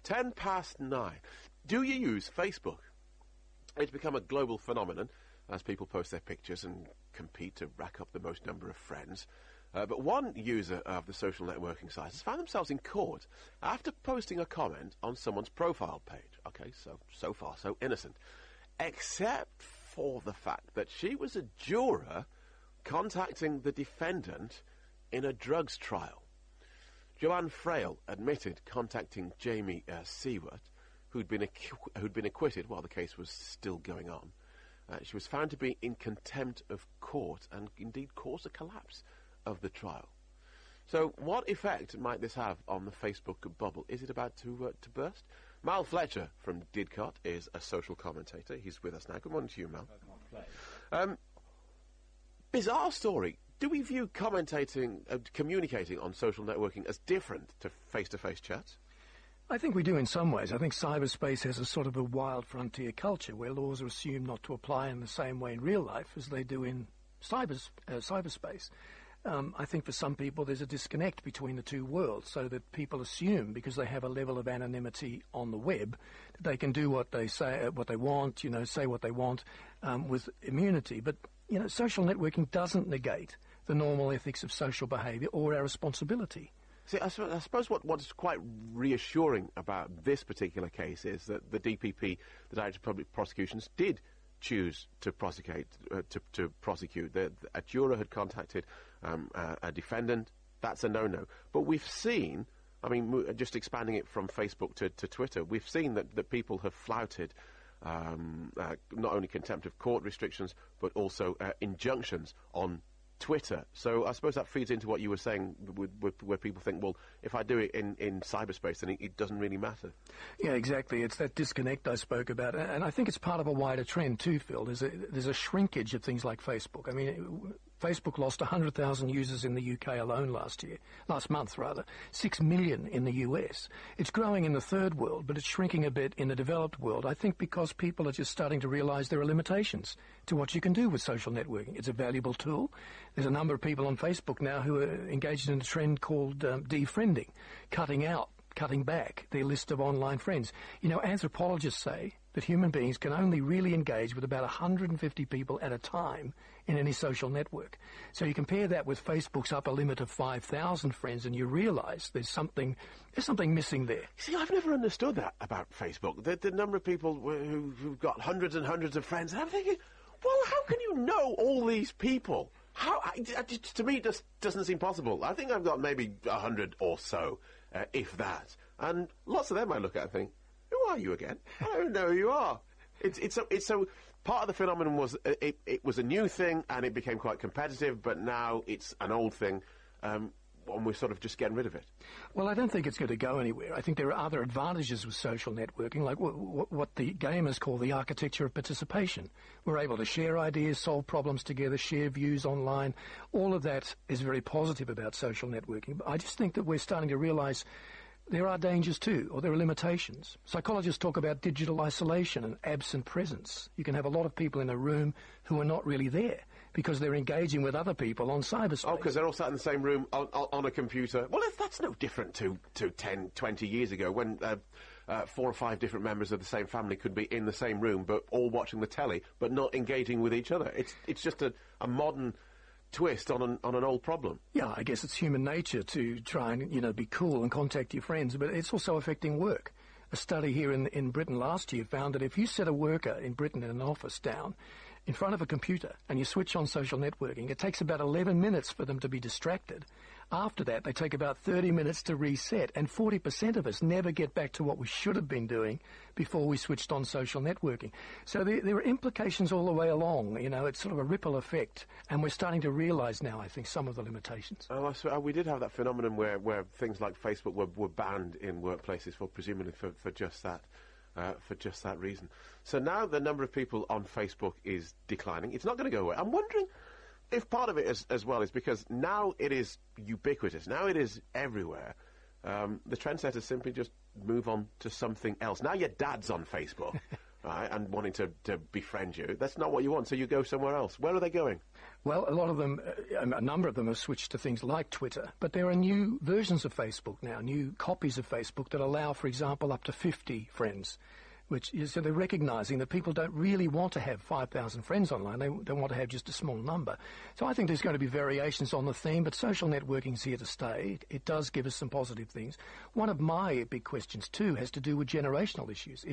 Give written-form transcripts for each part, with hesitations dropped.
9:10. Do you use Facebook? It's become a global phenomenon as people post their pictures and compete to rack up the most number of friends. But one user of the social networking site has found themselves in court after posting a comment on someone's profile page. Okay, so far so innocent. Except for the fact that she was a juror contacting the defendant in a drugs trial. Joanne Frail admitted contacting Jamie Seward, who'd been acquitted while the case was still going on. She was found to be in contempt of court and indeed caused a collapse of the trial. So what effect might this have on the Facebook bubble? Is it about to burst? Mal Fletcher from Didcot is a social commentator. He's with us now. Good morning to you, Mal. Bizarre story. Do we view communicating on social networking as different to face-to-face chats? I think we do in some ways. I think cyberspace has a sort of a wild frontier culture where laws are assumed not to apply in the same way in real life as they do in cyberspace. I think for some people there's a disconnect between the two worlds, so that people assume because they have a level of anonymity on the web that they can do what they say, what they want, say what they want with immunity. But social networking doesn't negate the normal ethics of social behaviour or our responsibility. See, I suppose what's quite reassuring about this particular case is that the DPP, the Director of Public Prosecutions, did choose to prosecute. A juror had contacted a defendant. That's a no-no. But we've seen, just expanding it from Facebook to Twitter, we've seen that people have flouted not only contempt of court restrictions, but also injunctions on Twitter. So I suppose that feeds into what you were saying, where people think, well, if I do it in cyberspace, then it doesn't really matter. Yeah, exactly. It's that disconnect I spoke about, and I think it's part of a wider trend too, Phil. There's a shrinkage of things like Facebook. Facebook lost 100,000 users in the UK alone last month, 6 million in the US. It's growing in the third world, but it's shrinking a bit in the developed world, I think because people are just starting to realise there are limitations to what you can do with social networking. It's a valuable tool. There's a number of people on Facebook now who are engaged in a trend called defriending, cutting back their list of online friends. Anthropologists say that human beings can only really engage with about 150 people at a time in any social network. So you compare that with Facebook's upper limit of 5,000 friends and you realise there's something missing there. See, I've never understood that about Facebook. The number of people who've got hundreds and hundreds of friends, and I'm thinking, well, how can you know all these people? To me, it just doesn't seem possible. I think I've got maybe 100 or so, if that. And lots of them I look at and think, who are you again? I don't know who you are. It's so part of the phenomenon was it was a new thing and it became quite competitive, but now it's an old thing. And we're sort of just getting rid of it. Well, I don't think it's going to go anywhere. I think there are other advantages with social networking, like what the gamers call the architecture of participation. We're able to share ideas, solve problems together, share views online. All of that is very positive about social networking. But I just think that we're starting to realise there are dangers too, or there are limitations. Psychologists talk about digital isolation and absent presence. You can have a lot of people in a room who are not really there because they're engaging with other people on cyberspace. Oh, because they're all sat in the same room on a computer. Well, that's no different to 10, 20 years ago when 4 or 5 different members of the same family could be in the same room but all watching the telly but not engaging with each other. It's just a modern twist on an old problem. Yeah, I guess it's human nature to try and, be cool and contact your friends, but it's also affecting work. A study here in Britain last year found that if you set a worker in Britain in an office down in front of a computer and you switch on social networking, it takes about 11 minutes for them to be distracted. After that, they take about 30 minutes to reset, and 40% of us never get back to what we should have been doing before we switched on social networking. So there are implications all the way along. It's sort of a ripple effect, and we're starting to realise now, I think, some of the limitations. Oh, we did have that phenomenon where things like Facebook were banned in workplaces presumably for just that. For just that reason. So now the number of people on Facebook is declining. It's not going to go away. I'm wondering if part of it as well is because now it is ubiquitous. Now it is everywhere. The trendsetters simply just move on to something else. Now your dad's on Facebook, right, and wanting to befriend you. That's not what you want, so you go somewhere else. Where are they going? Well, a lot of them, a number of them have switched to things like Twitter, but there are new versions of Facebook now, new copies of Facebook that allow, for example, up to 50 friends. So they're recognising that people don't really want to have 5,000 friends online. They want to have just a small number. So I think there's going to be variations on the theme, but social networking is here to stay. It does give us some positive things. One of my big questions, too, has to do with generational issues.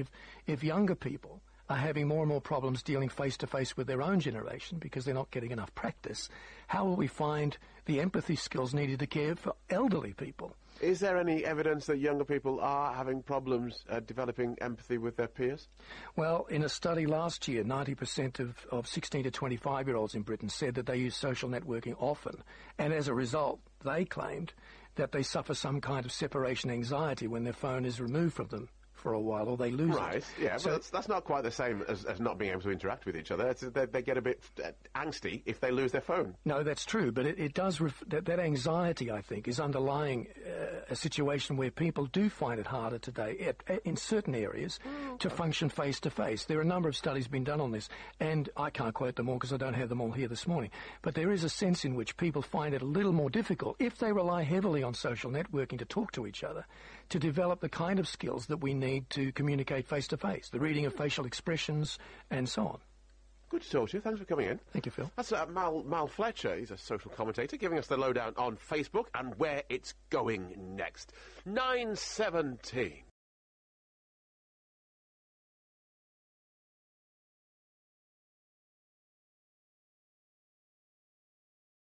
If younger people are having more and more problems dealing face-to-face with their own generation because they're not getting enough practice, how will we find the empathy skills needed to care for elderly people? Is there any evidence that younger people are having problems developing empathy with their peers? Well, in a study last year, 90% of 16 to 25-year-olds in Britain said that they use social networking often, and as a result, they claimed that they suffer some kind of separation anxiety when their phone is removed from them for a while, or they lose it. Right, yeah, so but that's not quite the same as not being able to interact with each other. They get a bit angsty if they lose their phone. No, that's true, but it does, that anxiety, I think, is underlying a situation where people do find it harder today, in certain areas, to function face-to-face. There are a number of studies being done on this, and I can't quote them all because I don't have them all here this morning, but there is a sense in which people find it a little more difficult, if they rely heavily on social networking to talk to each other, to develop the kind of skills that we need to communicate face-to-face, the reading of facial expressions, and so on. Good to talk to you. Thanks for coming in. Thank you, Phil. That's Mal Fletcher. He's a social commentator giving us the lowdown on Facebook and where it's going next. 9:17.